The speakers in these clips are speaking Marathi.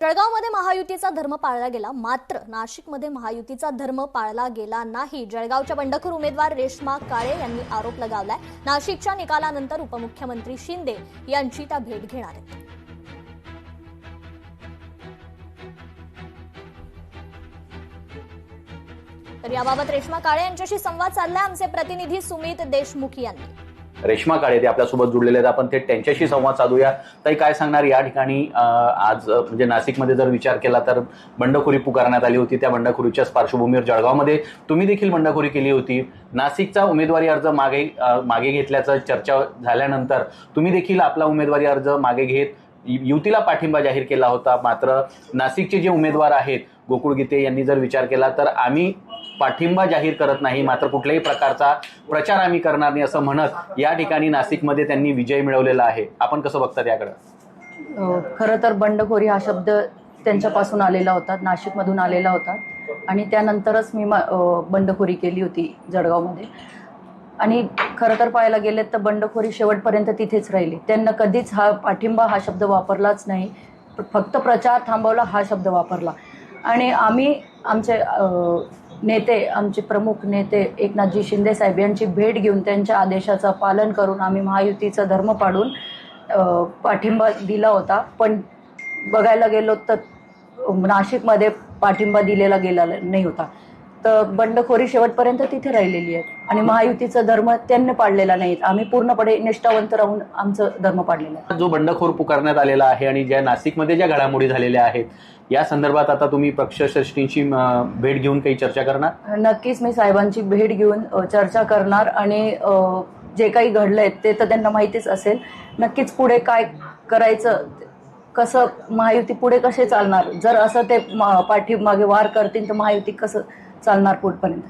जळगावमध्ये महायुतीचा धर्म पाळला गेला, मात्र नाशिकमध्ये महायुतीचा धर्म पाळला गेला नाही. जळगावच्या बंडखोर उमेदवार रेश्मा काळे यांनी आरोप लगावलाय. नाशिकच्या निकालानंतर उपमुख्यमंत्री शिंदे यांची त्या भेट घेणार आहेत. तर याबाबत रेश्मा काळे यांच्याशी संवाद साधलाय आमचे प्रतिनिधी सुमित देशमुख यांनी. रेश्मा काळे ते आपल्यासोबत जुळलेले आहेत. आपण थेट त्यांच्याशी संवाद साधूया. ताई, काय सांगणार या ठिकाणी आज म्हणजे नाशिकमध्ये जर विचार केला तर बंडखोरी पुकारण्यात आली होती. त्या बंडखोरीच्याच पार्श्वभूमीवर जळगावमध्ये तुम्ही देखील बंडखोरी केली होती. नाशिकचा उमेदवारी अर्ज मागे घेतल्याचं चर्चा झाल्यानंतर तुम्ही देखील आपला उमेदवारी अर्ज मागे घेत युतीला पाठिंबा जाहीर केला होता. मात्र नाशिकचे जे उमेदवार आहेत गोकुळ गीते यांनी जर विचार केला तर आम्ही पाठिंबा जाहीर करत नाही, मात्र कुठल्याही प्रकारचा प्रचार आम्ही करणार नाही असं म्हणत या ठिकाणी नाशिकमध्ये त्यांनी विजय मिळवलेला आहे. आपण कसं बघतात याकडे? खरं तर बंडखोरी हा शब्द त्यांच्यापासून आलेला होता, नाशिकमधून आलेला होता आणि त्यानंतरच मी बंडखोरी केली होती जळगावमध्ये. आणि खरं तर पाहायला गेले तर बंडखोरी शेवटपर्यंत तिथेच राहिली. त्यांना कधीच हा पाठिंबा हा शब्द वापरलाच नाही, फक्त प्रचार थांबवला हा शब्द वापरला. आणि आम्ही आमचे नेते, आमचे प्रमुख नेते एकनाथजी शिंदे साहेब यांची भेट घेऊन त्यांच्या आदेशाचं पालन करून आम्ही महायुतीचा धर्म पाडून पाठिंबा दिला होता. पण बघायला गेलो तर नाशिकमध्ये पाठिंबा दिलेला गेला नाही होता. तर बंडखोरी शेवटपर्यंत तिथे राहिलेली आहे आणि महायुतीचा धर्म त्यांनी पाडलेला नाही. आम्ही पूर्णपणे निष्ठावंत राहून आमचं धर्म पाडलेला आहे. जो बंडखोर पुकारण्यात आलेला आहे आणि ज्या नाशिकमध्ये ज्या घडामोडी झालेल्या आहेत या संदर्भात आता तुम्ही पक्षश्रेष्ठींची भेट घेऊन काही चर्चा करणार? नक्कीच मी साहेबांची भेट घेऊन चर्चा करणार आणि जे काही घडलंय ते तर त्यांना माहितीच असेल. नक्कीच पुढे काय करायचं, कसं महायुती पुढे कसे चालणार, जर असं ते पाठीमागे वार करतील तर महायुती कसं चालणार पुढपर्यंत.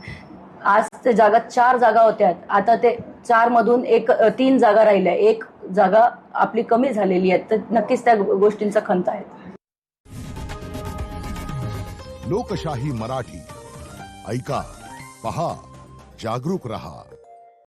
आज ते जागा 4 जागा होत्या, आता ते 4 मधून 3 जागा राहिल्या, 1 जागा आपली कमी झालेली आहे. तर नक्कीच त्या गोष्टींचा खंत आहे. लोकशाही मराठी ऐका, पहा, जागरूक रहा.